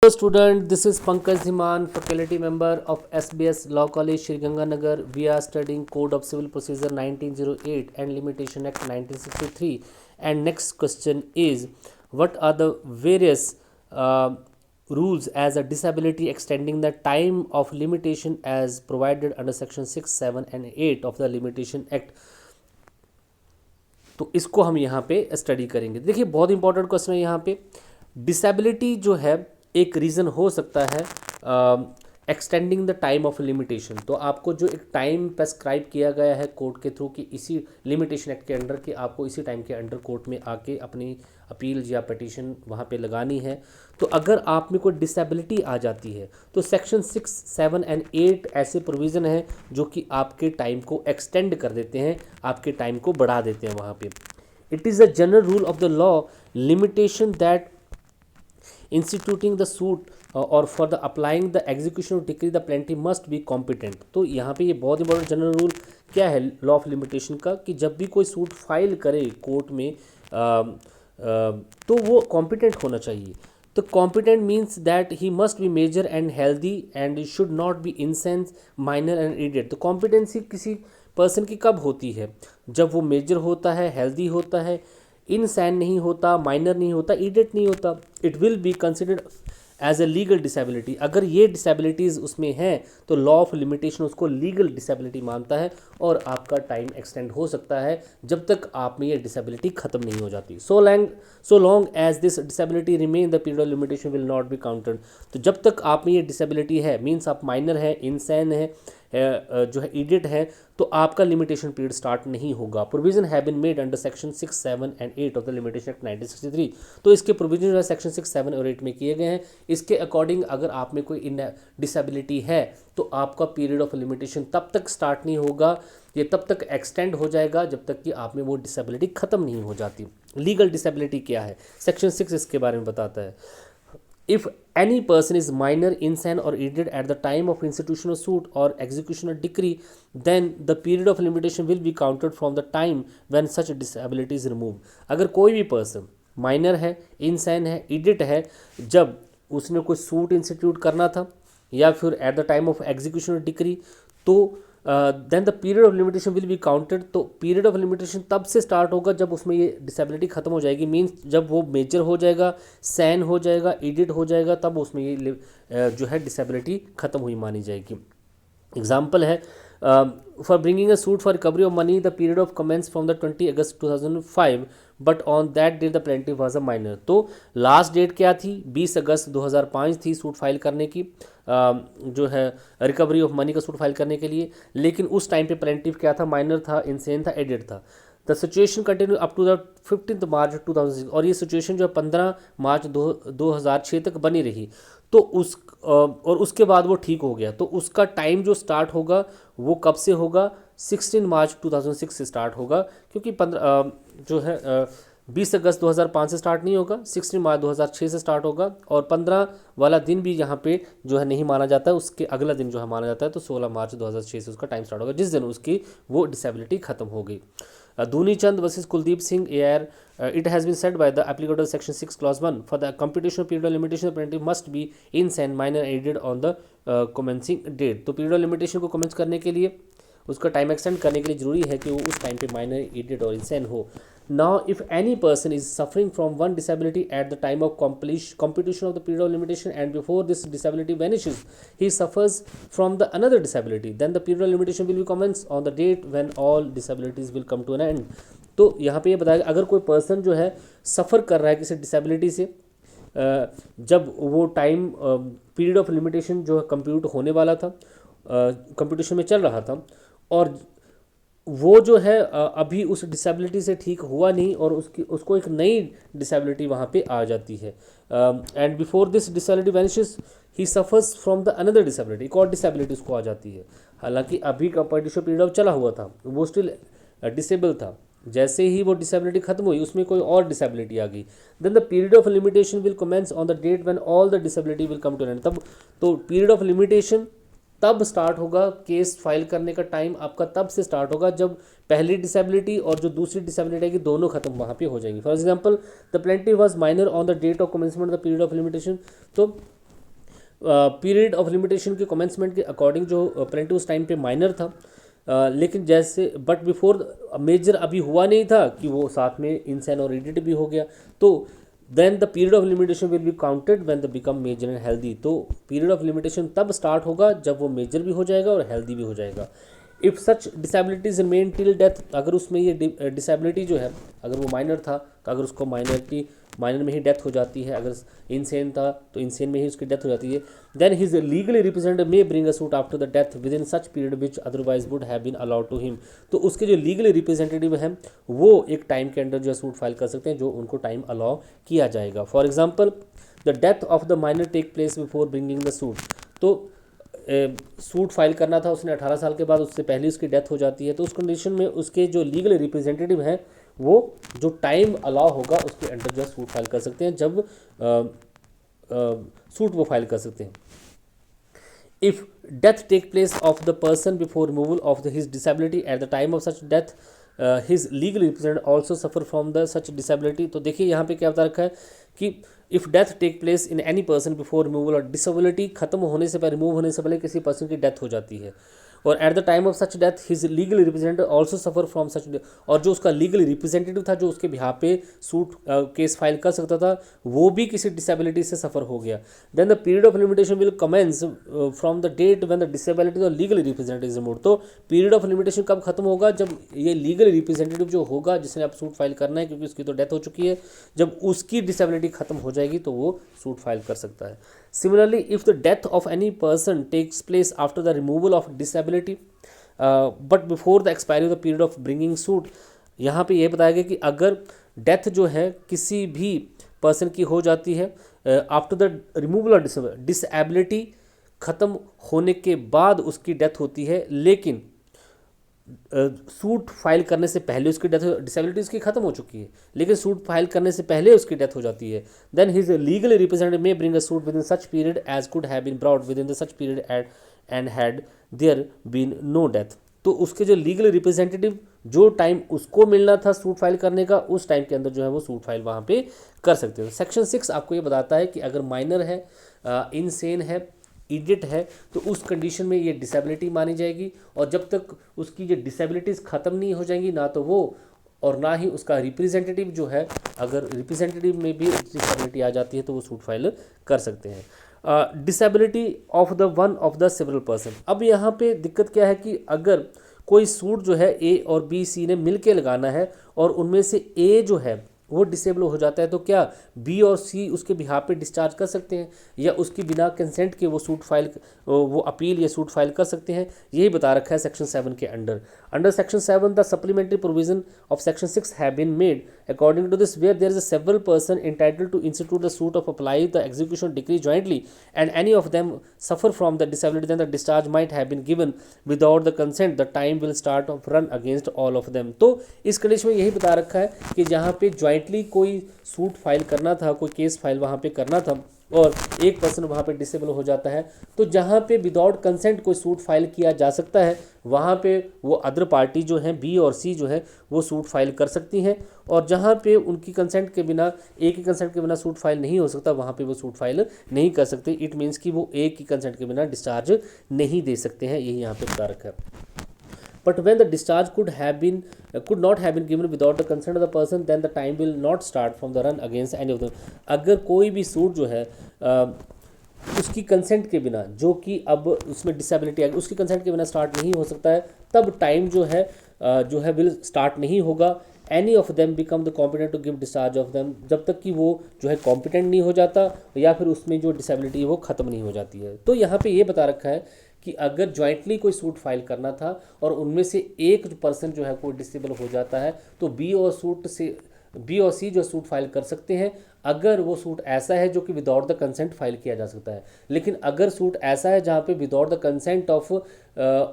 Hello student, this is Pankaj Dhiman, faculty member of SBS Law College, Shri Ganganagar. We are studying Code of Civil Procedure 1908 and Limitation Act 1963. And next question is, what are the various rules as a disability extending the time of limitation as provided under section 6, 7 and 8 of the Limitation Act? तो इसको हम यहाँ पे study करेंगे। देखिए बहुत important question है यहाँ पे। डिसेबिलिटी जो है एक रीज़न हो सकता है extending the time of limitation. तो आपको जो एक टाइम प्रेस्क्राइब किया गया है कोर्ट के थ्रू कि इसी लिमिटेशन एक्ट के अंडर कि आपको इसी टाइम के अंडर कोर्ट में आके अपनी अपील या पटिशन वहाँ पे लगानी है। तो अगर आप में कोई डिसेबिलिटी आ जाती है तो सेक्शन 6, 7 एंड 8 ऐसे प्रोविज़न हैं जो कि आपके टाइम को एक्सटेंड कर देते हैं, आपके टाइम को बढ़ा देते हैं वहाँ पे। It is a general rule of the law limitation that instituting the suit or for the applying the execution of decree the plaintiff must be competent। तो यहाँ पे ये बहुत इंपॉर्टेंट जनरल रूल क्या है लॉ ऑफ लिमिटेशन का कि जब भी कोई सूट फाइल करे कोर्ट में तो वो कॉम्पिटेंट होना चाहिए। तो competent means that he must be major and healthy and should not be insane minor and idiot. तो कॉम्पिटेंसी किसी पर्सन की कब होती है? जब वो मेजर होता है, हेल्दी होता है, इनसैन नहीं होता, माइनर नहीं होता, इडियट नहीं होता। It will be considered as a legal disability. अगर ये डिसेबिलिटीज़ उसमें हैं तो लॉ ऑफ लिमिटेशन उसको लीगल डिसेबिलिटी मानता है और आपका टाइम एक्सटेंड हो सकता है जब तक आप में ये डिसेबिलिटी ख़त्म नहीं हो जाती। So long as this disability remain the period of limitation will not be counted. तो जब तक आप में ये डिसेबिलिटी है, मीन्स आप माइनर है, इनसैन है, जो है इडियट है, तो आपका लिमिटेशन पीरियड स्टार्ट नहीं होगा। Provision have been made under section 6, 7 and 8 of the Limitation Act 1963। तो इसके प्रोविजन जो है सेक्शन 6, 7 और 8 में किए गए हैं। इसके अकॉर्डिंग अगर आप में कोई डिसेबिलिटी है तो आपका पीरियड ऑफ लिमिटेशन तब तक स्टार्ट नहीं होगा, ये तब तक एक्सटेंड हो जाएगा जब तक कि आप में वो डिसेबिलिटी ख़त्म नहीं हो जाती। लीगल डिसेबिलिटी क्या है? सेक्शन 6 इसके बारे में बताता है। If any person is minor, insane or idiot at the time of institution of suit or execution of decree, then the period of limitation will be counted from the time when such disability is removed। अगर कोई भी person minor है, इंसैन है, idiot है, जब उसने कोई suit institute करना था या फिर at the time of execution of decree, तो then the period of limitation will be counted. तो पीरियड ऑफ लिमिटेशन तब से स्टार्ट होगा जब उसमें ये डिसेबिलिटी ख़त्म हो जाएगी। मीन्स जब वो मेजर हो जाएगा, सैन हो जाएगा, इडिट हो जाएगा, तब उसमें ये जो है डिसेबिलिटी ख़त्म हुई मानी जाएगी। एग्जाम्पल है for bringing a suit for recovery of money the period of commences from the 20 August 2005 but on that date the plaintiff was a minor. तो लास्ट डेट क्या थी? 20 अगस्त 2005 थी सूट फाइल करने की, जो है रिकवरी ऑफ मनी का suit file करने के लिए। लेकिन उस टाइम पे प्लेंटिफ क्या था? माइनर था, इंसेन था, एडिट था। The situation continue up to the 15 March 2006। और ये सिचुएशन जो है 15 मार्च 2006 तक बनी रही। तो और उसके बाद वो ठीक हो गया। तो उसका टाइम जो स्टार्ट होगा वो कब से होगा? 16 मार्च 2006 से स्टार्ट होगा, क्योंकि 20 अगस्त 2005 से स्टार्ट नहीं होगा, 16 मार्च 2006 से स्टार्ट होगा। और 15 वाला दिन भी यहाँ पे जो है नहीं माना जाता है, उसके अगला दिन जो है माना जाता है। तो 16 मार्च 2006 से उसका टाइम स्टार्ट होगा, जिस दिन उसकी वो डिसेबिलिटी खत्म हो गई। Duni Chand versus Kuldeep Singh AIR, it has been said by the applicable section 6 clause 1 for the computation of period of limitation the plaintiff must be insane minor aided on the commencing date। तो period of limitation को commence करने के लिए, उसका time extend करने के लिए ज़रूरी है कि वो उस टाइम पे माइनर, इडियट और इंसेन हो। Now if any person is suffering from one disability at the time of computation of the period of limitation and before this disability vanishes he suffers from the another disability, then the period of limitation will be commenced on the date when all disabilities will come to an end। तो यहाँ पे ये बताया अगर कोई person जो है सफ़र कर रहा है किसी डिसेबिलिटी से, जब वो टाइम पीरियड ऑफ लिमिटेशन जो है कंप्यूट होने वाला था, कंप्यूटेशन में चल रहा था, और वो जो है अभी उस डिसेबिलिटी से ठीक हुआ नहीं और उसको एक नई डिसेबिलिटी वहाँ पे आ जाती है। And before this disability vanishes he suffers from the another disability. एक और डिसेबिलिटी उसको आ जाती है, हालांकि अभी का पर्टिकुलर पीरियड ऑफ चला हुआ था, वो स्टिल डिसेबल था। जैसे ही वो डिसेबिलिटी खत्म हुई उसमें कोई और डिसेबिलिटी आ गई, then the period of limitation will commence on the date when all the disability will come to an end. तब तो पीरियड ऑफ लिमिटेशन तब स्टार्ट होगा, केस फाइल करने का टाइम आपका तब से स्टार्ट होगा जब पहली डिसेबिलिटी और जो दूसरी डिसेबिलिटी है कि दोनों खत्म वहाँ पे हो जाएंगी। For example the plaintiff was minor on the date of commencement the period of limitation. तो पीरियड ऑफ लिमिटेशन के कमेंसमेंट के अकॉर्डिंग जो प्लेंटी उस टाइम पे माइनर था, लेकिन जैसे बट बिफोर मेजर अभी हुआ नहीं था कि वो साथ में इंसान और इडिट भी हो गया, तो then the period of limitation will be counted when the become major and healthy. तो पीरियड ऑफ लिमिटेशन तब स्टार्ट होगा जब वो मेजर भी हो जाएगा और हेल्दी भी हो जाएगा। If such disabilities remain till death, अगर उसमें ये डिसेबिलिटी जो है, अगर वो माइनर था तो अगर उसको माइनर में ही डेथ हो जाती है, अगर इंसेन था तो इंसेन में ही उसकी डेथ हो जाती है, then his legally representative may bring a suit after the death within such period which otherwise would have been allowed to him. तो उसके जो लीगली रिप्रेजेंटेटिव हैं वो एक टाइम के अंदर जो है सूट फाइल कर सकते हैं जो उनको टाइम अलाउ किया जाएगा। For example the death of the minor take place before bringing the suit. तो सूट फाइल करना था उसने 18 साल के बाद, उससे पहले उसकी डेथ हो जाती है, तो उस कंडीशन में उसके जो लीगल रिप्रेजेंटेटिव हैं वो जो टाइम अलाउ होगा उसके अंडर जो है सूट फाइल कर सकते हैं, जब सूट वो फाइल कर सकते हैं। If death take place of the person before removal of his disability at the time of such death his legal representative also suffer from the such disability. तो देखिए यहाँ पे क्या बता रखा है कि if death take place in any person before removal, और डिसेबिलिटी खत्म होने से पहले, रिमूव होने से पहले किसी पर्सन की डेथ हो जाती है, और eight the time of such death his legal representative also suffer from such, और जो उसका लीगल रिप्रेजेंटेटिव था जो उसके बिहाफ पे सूट केस फाइल कर सकता था वो भी किसी डिसेबिलिटी से सफ़र हो गया। Then the period of limitation will commence from the date when the disability और लीगल रिप्रेजेंटेटिव इज रिमूव्ड। तो पीरियड ऑफ लिमिटेशन कब खत्म होगा? जब ये लीगल रिप्रेजेंटेटिव जो होगा जिसने आप सूट फाइल करना है, क्योंकि उसकी तो डेथ हो चुकी है, जब उसकी डिसेबिलिटी खत्म हो जाएगी तो वो सूट फाइल कर सकता है। Similarly if the death of any person takes place after the removal of disability but before the expiry of the period of bringing suit, यहाँ पे ये बताया गया कि अगर डेथ जो है किसी भी पर्सन की हो जाती है after the removal of disability, ख़त्म होने के बाद उसकी डेथ होती है, लेकिन सूट फाइल करने से पहले उसकी डेथ, डिसेबिलिटी उसकी खत्म हो चुकी है लेकिन सूट फाइल करने से पहले उसकी डेथ हो जाती है, then his legal representative may bring a suit within such period as could have been brought within the such period and had there been no death. तो उसके जो लीगल रिप्रेजेंटेटिव जो time उसको मिलना था suit file करने का, उस टाइम के अंदर जो है वो सूट फाइल वहाँ पे कर सकते हो। सेक्शन 6 आपको ये बताता है कि अगर माइनर है, इनसेन है, इडिट है, तो उस कंडीशन में ये डिसेबिलिटी मानी जाएगी, और जब तक उसकी जो डिसेबिलिटीज़ ख़त्म नहीं हो जाएंगी ना तो वो और ना ही उसका रिप्रेजेंटेटिव जो है, अगर रिप्रेजेंटेटिव में भी डिसेबिलिटी आ जाती है तो वो सूट फाइल कर सकते हैं। Disability of the one of the several person. अब यहाँ पे दिक्कत क्या है कि अगर कोई सूट जो है ए और बी सी ने मिल के लगाना है और उनमें से ए जो है वो डिसेबल हो जाता है, तो क्या बी और सी उसके बिहाफ पे डिस्चार्ज कर सकते हैं या उसकी बिना कंसेंट के वो सूट फाइल, वो अपील या सूट फाइल कर सकते हैं? यही बता रखा है सेक्शन 7 के under section 7 the supplementary provision of section 6 have been made according to this where there is a several person entitled to institute the suit of apply the execution decree jointly and any of them suffer from the disability then the discharge might have been given without the consent the time will start of run against all of them. तो इस condition में यही बता रखा है कि जहाँ पे ज्वाइंटली कोई सूट फाइल करना था, कोई केस फाइल वहाँ पे करना था और एक पर्सन वहाँ पे डिसेबल हो जाता है, तो जहाँ पे विदाउट कंसेंट कोई सूट फाइल किया जा सकता है वहाँ पे वो अदर पार्टी जो है बी और सी जो है वो सूट फाइल कर सकती हैं, और जहाँ पे उनकी कंसेंट के बिना, एक ही कंसेंट के बिना सूट फाइल नहीं हो सकता वहाँ पे वो सूट फाइल नहीं कर सकते। इट मीन्स कि वो एक ही कंसेंट के बिना डिस्चार्ज नहीं दे सकते हैं, यही यहाँ पे बता रखा है। But when the discharge could not have been given without the consent of the person, then the time will not start from the run against any of them। अगर कोई भी सूट जो है उसकी कंसेंट के बिना, जो कि अब उसमें डिसेबिलिटी आ गई, उसकी कंसेंट के बिना स्टार्ट नहीं हो सकता है, तब टाइम जो है विल स्टार्ट नहीं होगा। Any of them become the competent to give discharge of them, जब तक कि वो जो है कॉम्पिटेंट नहीं हो जाता या फिर उसमें जो डिसेबिलिटी है वो ख़त्म नहीं हो जाती है। तो यहाँ पे ये बता रखा है कि अगर ज्वाइंटली कोई सूट फाइल करना था और उनमें से एक पर्सन जो है कोई डिसेबल हो जाता है, तो बी और सी जो सूट फाइल कर सकते हैं अगर वो सूट ऐसा है जो कि विदाउट द कंसेंट फाइल किया जा सकता है। लेकिन अगर सूट ऐसा है जहाँ पे without the consent of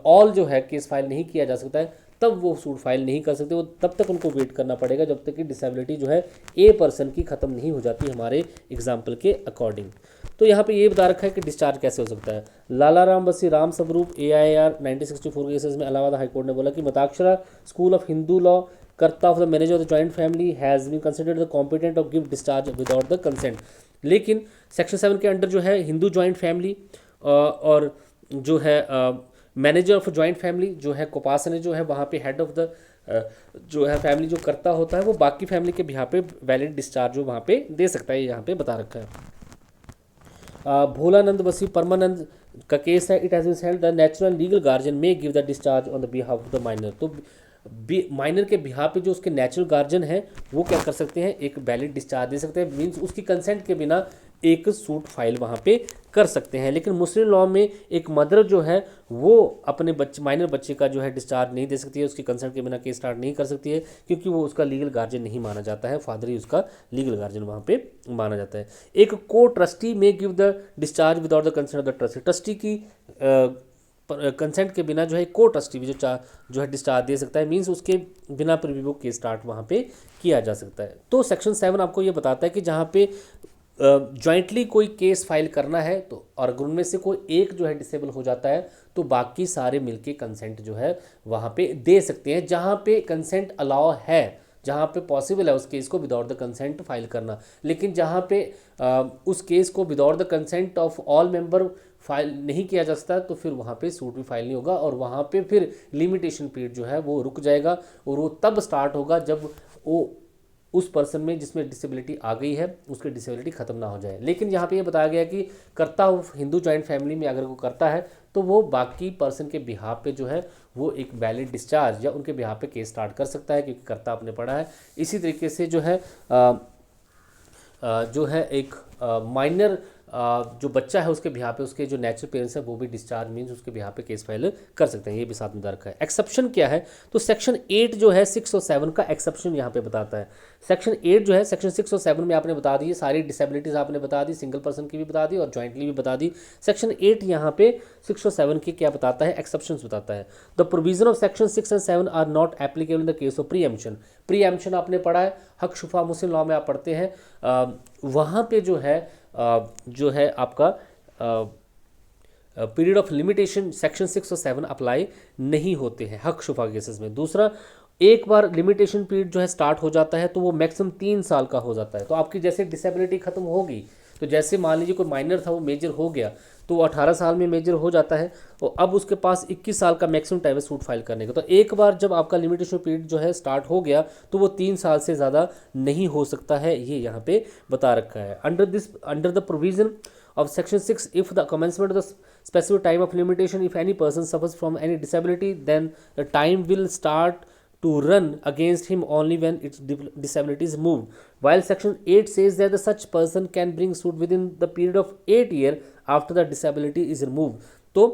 all जो है केस फाइल नहीं किया जा सकता है, तब वो सूट फाइल नहीं कर सकते, वो तब तक उनको वेट करना पड़ेगा जब तक कि डिसेबिलिटी जो है ए पर्सन की ख़त्म नहीं हो जाती हमारे एग्जाम्पल के अकॉर्डिंग। तो यहाँ पे ये बता रखा है कि डिस्चार्ज कैसे हो सकता है। लाला राम बसी राम स्वरूप AIR 1964 केसेस में इलाहाबाद हाईकोर्ट ने बोला कि Mitakshara school of Hindu law karta of the manager of the joint family has been considered the competent of give discharge without the consent. लेकिन सेक्शन 7 के अंडर जो है हिंदू जॉइंट फैमिली और जो है मैनेजर ऑफ जॉइंट फैमिली जो है कोपासन जो है वहाँ पे हेड ऑफ द जो है फैमिली जो करता होता है वो बाकी फैमिली के बिहाफ पे वैलिड डिस्चार्ज जो वहाँ पे दे सकता है, यहाँ पे बता रखा है। भोलानंद बसी परमानंद का केस है, it has been held the natural legal guardian may give the discharge on the behalf of the minor. तो माइनर के बिहाफ पे जो उसके नेचुरल गार्जियन है वो क्या कर सकते हैं, एक वैलिड डिस्चार्ज दे सकते हैं, मीन्स उसकी कंसेंट के बिना एक सूट फाइल वहाँ पे कर सकते हैं। लेकिन मुस्लिम लॉ में एक मदर जो है वो अपने बच्चे माइनर बच्चे का जो है डिस्चार्ज नहीं दे सकती है, उसकी कंसेंट के बिना केस स्टार्ट नहीं कर सकती है, क्योंकि वो उसका लीगल गार्जियन नहीं माना जाता है, फादर ही उसका लीगल गार्जियन वहाँ पे माना जाता है। एक को ट्रस्टी में give the discharge without the consent of the trustee, trustee की कंसेंट के बिना जो है को ट्रस्टी भी जो है डिस्चार्ज दे सकता है, मीन्स उसके बिना पर भी वो केस स्टार्ट वहाँ पे किया जा सकता है। तो सेक्शन 7 आपको ये बताता है कि जहाँ पे जॉइंटली कोई केस फाइल करना है तो और अगर उनमें से कोई एक जो है डिसेबल हो जाता है तो बाकी सारे मिलके कंसेंट जो है वहाँ पे दे सकते हैं। जहाँ पे कंसेंट अलाउ है, जहाँ पे पॉसिबल है उस केस को विदाउट द कंसेंट फाइल करना, लेकिन जहाँ पे उस केस को without the consent of all member file नहीं किया जा सकता तो फिर वहाँ पे सूट भी फाइल नहीं होगा और वहाँ पे फिर लिमिटेशन पीरियड जो है वो रुक जाएगा और वो तब स्टार्ट होगा जब वो उस पर्सन में जिसमें डिसेबिलिटी आ गई है उसकी डिसेबिलिटी खत्म ना हो जाए। लेकिन यहाँ पे ये बताया गया कि करता हो हिंदू जॉइंट फैमिली में अगर वो करता है तो वो बाकी पर्सन के बिहाफ पे जो है वो एक वैलिड डिस्चार्ज या उनके बिहाफ पे केस स्टार्ट कर सकता है, क्योंकि करता आपने पढ़ा है। इसी तरीके से जो है एक माइनर जो बच्चा है उसके बिहाफ पे उसके जो नेचुरल पेरेंट्स है वो भी डिस्चार्ज मीन्स उसके बिहाफ पे केस फाइल कर सकते हैं, ये भी साथ में रखा है। एक्सेप्शन क्या है, तो सेक्शन 8 जो है 6 और 7 का एक्सेप्शन यहाँ पे बताता है। सेक्शन 8 जो है सेक्शन 6 और 7 में आपने बता दी सारी डिसेबिलिटीज आपने बता दी, सिंगल पर्सन की भी बता दी और जॉइंटली भी बता दी। सेक्शन 8 यहाँ पे 6 और 7 के क्या बताता है, एक्सेप्शन बताता है। The provision of section 6 and 7 are not applicable in the case of preemption. Preemption आपने पढ़ा है, हक शुफा मुस्लिम लॉ में आप पढ़ते हैं, वहाँ पे जो है आपका पीरियड ऑफ लिमिटेशन सेक्शन 6 और 7 अप्लाई नहीं होते हैं हक शुफा केसेस में। दूसरा, एक बार लिमिटेशन पीरियड जो है स्टार्ट हो जाता है तो वो मैक्सिमम 3 साल का हो जाता है। तो आपकी जैसे डिसेबिलिटी खत्म होगी तो जैसे मान लीजिए कोई माइनर था वो मेजर हो गया तो वो 18 साल में मेजर हो जाता है और अब उसके पास 21 साल का मैक्सिमम टाइम है सूट फाइल करने का। तो एक बार जब आपका लिमिटेशन पीरियड जो है स्टार्ट हो गया तो वो 3 साल से ज़्यादा नहीं हो सकता है, ये यहाँ पे बता रखा है। Under the provision of section 6, if the commencement of the specific time of limitation, if any person suffers from any disability, then the time will start to run against him only when its disability is moved, while section 8 says that the such person can bring suit within the period of 8 years after the disability is removed। तो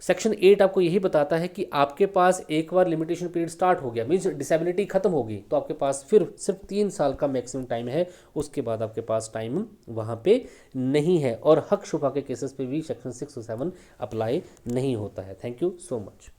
section 8 आपको यही बताता है कि आपके पास एक बार limitation period start हो गया मीन्स डिसेबिलिटी खत्म होगी तो आपके पास फिर सिर्फ 3 साल का मैक्सिमम टाइम है, उसके बाद आपके पास टाइम वहाँ पे नहीं है। और हक शुफा के केसेस पे भी सेक्शन 6 और 7 अप्लाई नहीं होता है। Thank you so much.